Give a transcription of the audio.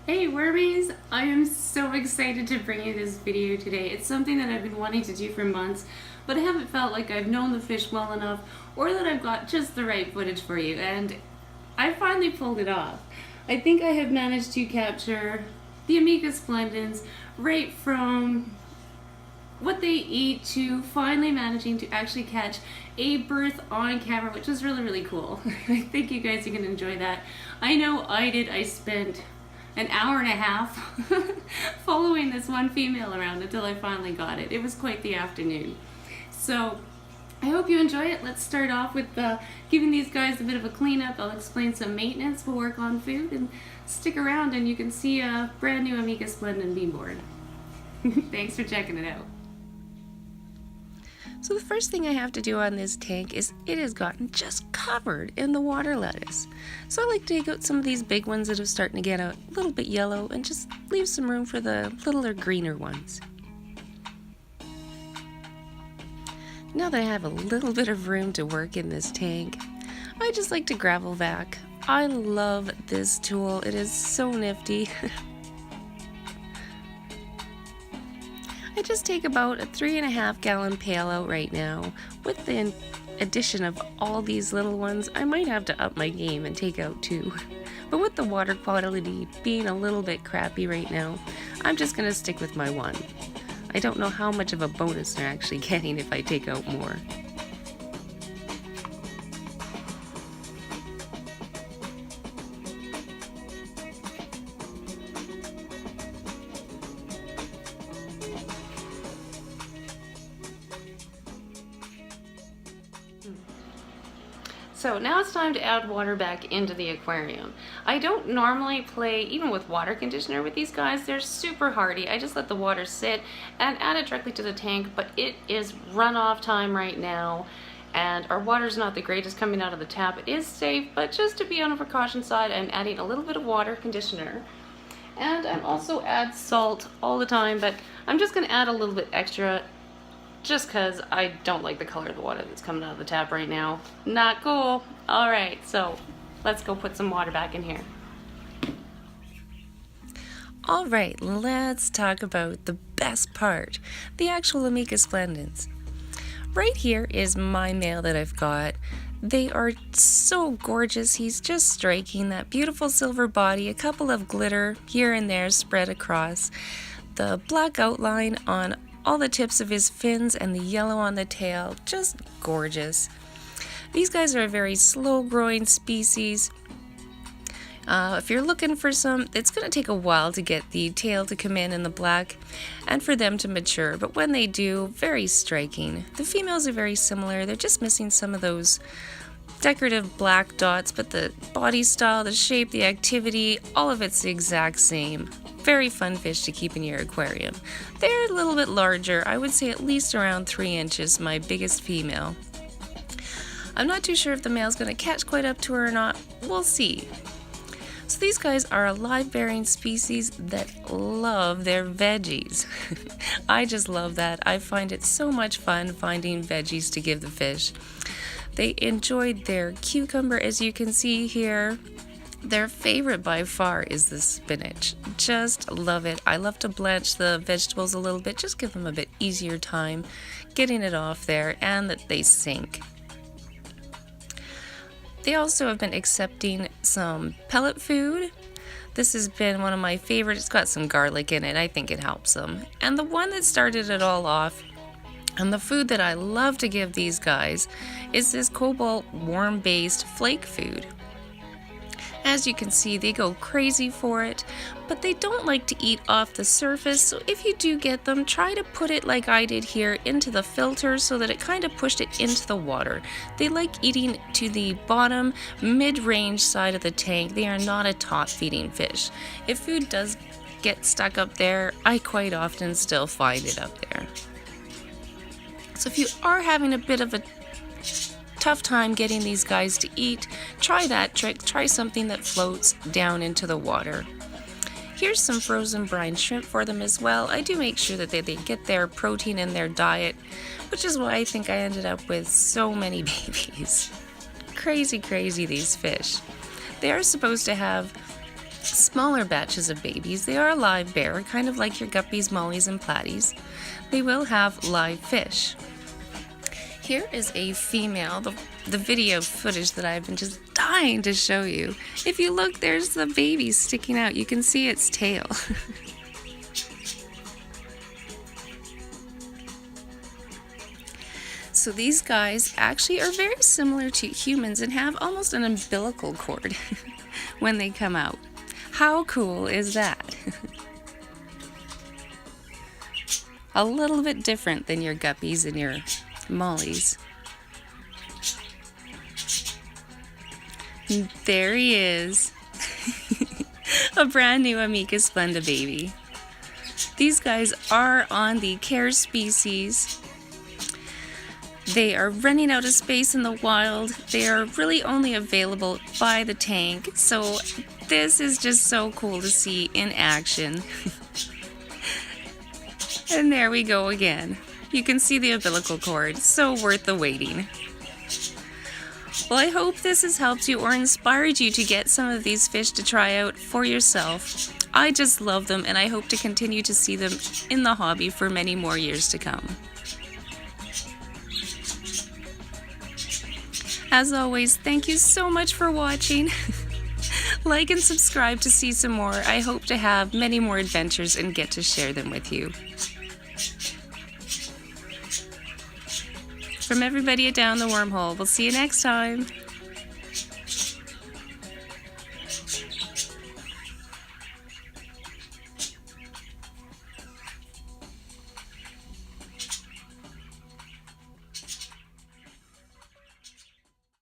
Hey wormies! I am so excited to bring you this video today. It's something that I've been wanting to do for months, but I haven't felt like I've known the fish well enough or that I've got just the right footage for you, and I finally pulled it off. I think I have managed to capture the Ameca Splendens right from what they eat to finally managing to actually catch a birth on camera, which was really cool. I think you guys are going to enjoy that. I know I did. I spent an hour and a half following this one female around until I finally got it. It was quite the afternoon. So I hope you enjoy it. Let's start off with giving these guys a bit of a cleanup. I'll explain some maintenance. We'll work on food, and stick around and you can see a brand new Ameca Splenden bean board. Thanks for checking it out. So the first thing I have to do on this tank is it has gotten just covered in the water lettuce. So I like to take out some of these big ones that are starting to get a little bit yellow and just leave some room for the littler greener ones. Now that I have a little bit of room to work in this tank, I just like to gravel vac. I love this tool. It is so nifty. I just take about a 3.5 gallon pail out right now. With the addition of all these little ones, I might have to up my game and take out 2. But with the water quality being a little bit crappy right now, I'm just going to stick with my 1. I don't know how much of a bonus they're actually getting if I take out more. So now it's time to add water back into the aquarium. I don't normally play even with water conditioner with these guys. They're super hardy. I just let the water sit and add it directly to the tank, but it is runoff time right now and our water's not the greatest coming out of the tap. It is safe, but just to be on the precaution side, I'm adding a little bit of water conditioner. And I'm also add salt all the time, but I'm just gonna add a little bit extra just because I don't like the color of the water that's coming out of the tap right now. Not cool. All right, so let's go put some water back in here. All right, let's talk about the best part, the actual Ameca Splendens. Right here is my male that I've got. They are so gorgeous. He's just striking, that beautiful silver body, a couple of glitter here and there spread across, the black outline on all the tips of his fins and the yellow on the tail, just gorgeous. These guys are a very slow growing species. If you're looking for some, it's going to take a while to get the tail to come in the black and for them to mature, but when they do, very striking. The females are very similar. They're just missing some of those decorative black dots, but the body style, the shape, the activity, all of it's the exact same. Very fun fish to keep in your aquarium. They're a little bit larger. I would say at least around 3 inches, my biggest female. I'm not too sure if the male's going to catch quite up to her or not. We'll see. So these guys are a live-bearing species that love their veggies. I just love that. I find it so much fun finding veggies to give the fish. They enjoyed their cucumber, as you can see here. Their favorite by far is the spinach. Just love it. I love to blanch the vegetables a little bit, just give them a bit easier time getting it off there, and that they sink. They also have been accepting some pellet food. This has been one of my favorites. It's got some garlic in it. I think it helps them. And the one that started it all off, and the food that I love to give these guys, is this cobalt worm-based flake food. As you can see, they go crazy for it, but they don't like to eat off the surface, so if you do get them, try to put it like I did here into the filter so that it kind of pushed it into the water. They like eating to the bottom, mid-range side of the tank. They are not a top feeding fish. If food does get stuck up there, I quite often still find it up there. So if you are having a bit of a tough time getting these guys to eat, try that trick. Try something that floats down into the water. Here's some frozen brine shrimp for them as well. I do make sure that they get their protein in their diet, which is why I think I ended up with so many babies. Crazy these fish. They are supposed to have smaller batches of babies. They are a live bear, kind of like your guppies, mollies, and platies. They will have live fish. Here is a female, the video footage that I've been just dying to show you. If you look, there's the baby sticking out. You can see its tail. So these guys actually are very similar to humans and have almost an umbilical cord when they come out. How cool is that? A little bit different than your guppies and your mollies. And there he is. A brand new Ameca Splenden baby. These guys are on the care species. They are running out of space in the wild. They are really only available by the tank. So this is just so cool to see in action. And there we go again. You can see the umbilical cord. So worth the waiting. Well, I hope this has helped you or inspired you to get some of these fish to try out for yourself. I just love them, and I hope to continue to see them in the hobby for many more years to come. As always, thank you so much for watching. Like and subscribe to see some more. I hope to have many more adventures and get to share them with you. From everybody at Down the Wormhole, we'll see you next time.